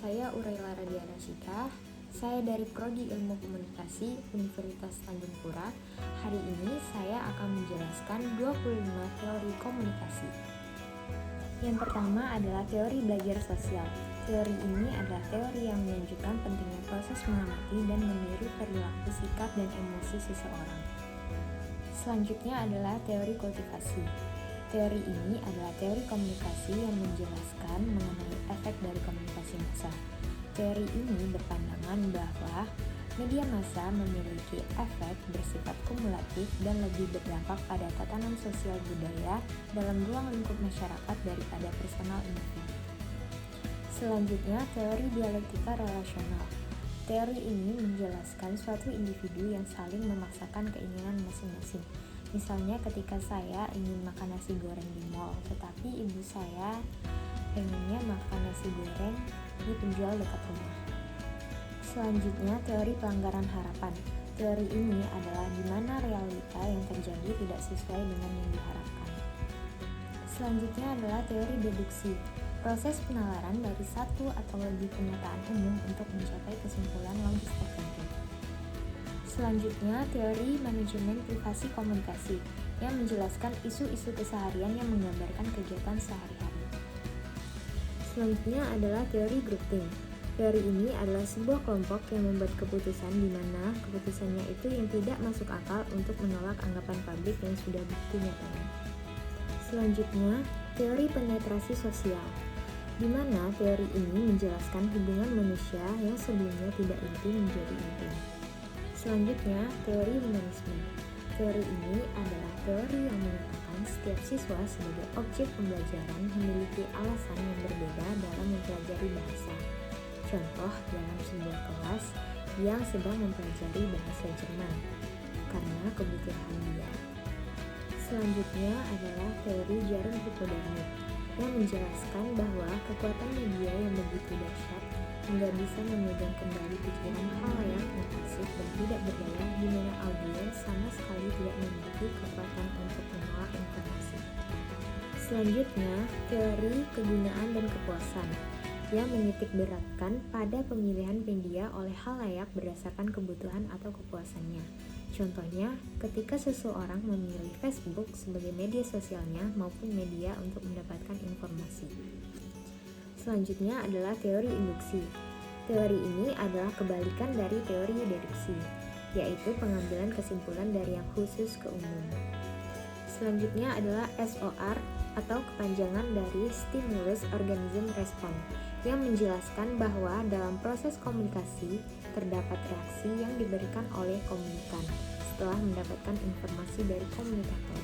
saya Uraila Radiana Syika. Saya dari Prodi Ilmu Komunikasi Universitas Tanjung Pura. Hari ini saya akan menjelaskan 25 teori komunikasi. Yang pertama adalah teori belajar sosial. Teori ini adalah teori yang menunjukkan pentingnya proses mengamati dan meniru perilaku, sikap, dan emosi seseorang. Selanjutnya adalah teori kultivasi. Teori ini adalah teori komunikasi yang menjelaskan mengenai efek dari komunikasi massa. Teori ini berpandangan bahwa media massa memiliki efek bersifat kumulatif dan lebih berdampak pada tatanan sosial budaya dalam ruang lingkup masyarakat daripada personal individu. Selanjutnya, teori dialektika relasional. Teori ini menjelaskan suatu individu yang saling memaksakan keinginan masing-masing. Misalnya ketika saya ingin makan nasi goreng di mall, tetapi ibu saya pengennya makan nasi goreng di penjual dekat rumah. Selanjutnya, teori pelanggaran harapan. Teori ini adalah di mana realita yang terjadi tidak sesuai dengan yang diharapkan. Selanjutnya adalah teori deduksi. Proses penalaran dari satu atau lebih kenyataan umum untuk mencapai kesimpulan logis tertentu. Selanjutnya, teori manajemen privasi komunikasi yang menjelaskan isu-isu keseharian yang menggambarkan kegiatan sehari-hari. Selanjutnya adalah teori grouping. Teori ini adalah sebuah kelompok yang membuat keputusan di mana keputusannya itu yang tidak masuk akal untuk menolak anggapan publik yang sudah bukti nyatanya. Selanjutnya, teori penetrasi sosial, di mana teori ini menjelaskan hubungan manusia yang sebelumnya tidak intim menjadi intim. Selanjutnya, teori humanisme. Teori ini adalah teori yang mengatakan setiap siswa sebagai objek pembelajaran memiliki alasan yang berbeda dalam mempelajari bahasa. Contoh dalam sebuah kelas yang sedang mempelajari bahasa Jerman karena kebutuhan dia. Selanjutnya adalah teori jarum hipodinamik yang menjelaskan bahwa kekuatan media yang begitu dahsyat hingga bisa memegang kembali pikiran khalayak yang pasif dan tidak berdaya, di mana audiens sama sekali tidak memiliki kekuatan untuk menolak informasi. Selanjutnya, teori kegunaan dan kepuasan yang menitik beratkan pada pemilihan media oleh khalayak berdasarkan kebutuhan atau kepuasannya. Contohnya, ketika seseorang memilih Facebook sebagai media sosialnya maupun media untuk mendapatkan informasi. Selanjutnya adalah teori induksi. Teori ini adalah kebalikan dari teori deduksi, yaitu pengambilan kesimpulan dari yang khusus ke umum. Selanjutnya adalah SOR atau kepanjangan dari Stimulus Organism Response yang menjelaskan bahwa dalam proses komunikasi terdapat reaksi yang diberikan oleh komunikan setelah mendapatkan informasi dari komunikator.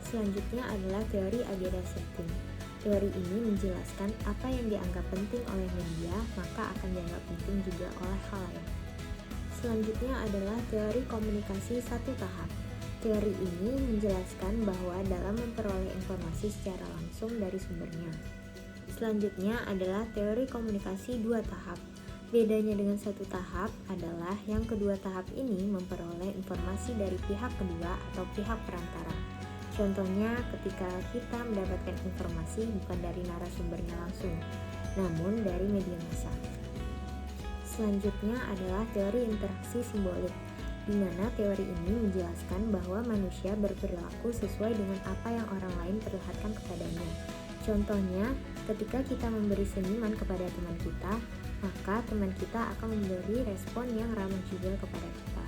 Selanjutnya adalah teori agenda setting. Teori ini menjelaskan apa yang dianggap penting oleh media maka akan dianggap penting juga oleh khalayak. Selanjutnya adalah teori komunikasi satu tahap. Teori ini menjelaskan bahwa dalam memperoleh informasi secara langsung dari sumbernya. Selanjutnya adalah teori komunikasi dua tahap. Bedanya dengan satu tahap adalah yang kedua tahap ini memperoleh informasi dari pihak kedua atau pihak perantara. Contohnya ketika kita mendapatkan informasi bukan dari narasumbernya langsung, namun dari media massa. Selanjutnya adalah teori interaksi simbolik, di mana teori ini menjelaskan bahwa manusia berperilaku sesuai dengan apa yang orang lain perlihatkan kepadanya. Contohnya, ketika kita memberi senyuman kepada teman kita, maka teman kita akan memberi respon yang ramah juga kepada kita.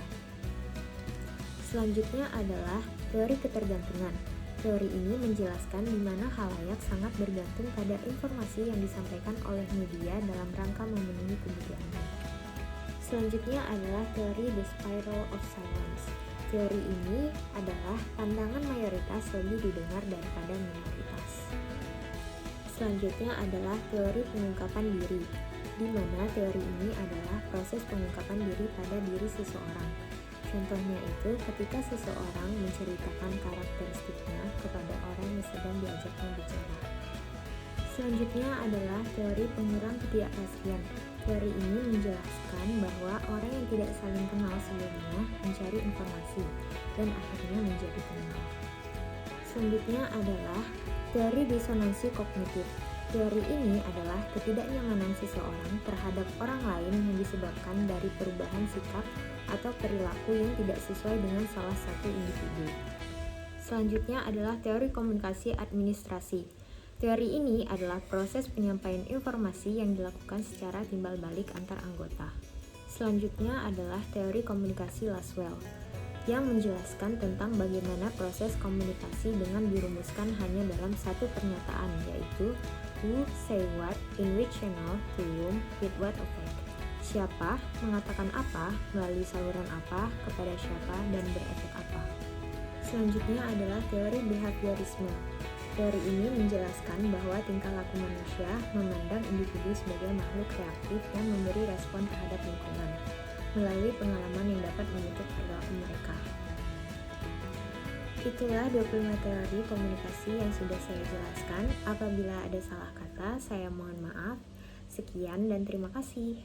Selanjutnya adalah teori ketergantungan. Teori ini menjelaskan di mana khalayak sangat bergantung pada informasi yang disampaikan oleh media dalam rangka memenuhi kebutuhannya. Selanjutnya adalah teori The Spiral of Silence. Teori ini adalah pandangan mayoritas lebih didengar daripada minoritas. Selanjutnya adalah teori pengungkapan diri, di mana teori ini adalah proses pengungkapan diri pada diri seseorang. Contohnya itu ketika seseorang menceritakan karakteristiknya kepada orang yang sedang diajaknya bicara. Selanjutnya adalah teori pengurang ketidakpastian. Teori ini menjelaskan bahwa orang yang tidak saling kenal sebelumnya mencari informasi dan akhirnya menjadi kenal. Selanjutnya adalah teori disonansi kognitif. Teori ini adalah ketidaknyamanan seseorang terhadap orang lain yang disebabkan dari perubahan sikap atau perilaku yang tidak sesuai dengan salah satu individu. Selanjutnya adalah teori komunikasi administrasi. Teori ini adalah proses penyampaian informasi yang dilakukan secara timbal balik antar anggota. Selanjutnya adalah teori komunikasi Laswell, yang menjelaskan tentang bagaimana proses komunikasi dengan dirumuskan hanya dalam satu pernyataan, yaitu who, say what, in which channel, to whom, with what effect. Siapa, mengatakan apa, melalui saluran apa, kepada siapa, dan berefek apa. Selanjutnya adalah teori behaviorisme. Teori ini menjelaskan bahwa tingkah laku manusia memandang individu sebagai makhluk reaktif yang memberi respon terhadap lingkungan melalui pengalaman yang dapat membentuk perilaku mereka. Itulah 25 teori komunikasi yang sudah saya jelaskan. Apabila ada salah kata, saya mohon maaf. Sekian dan terima kasih.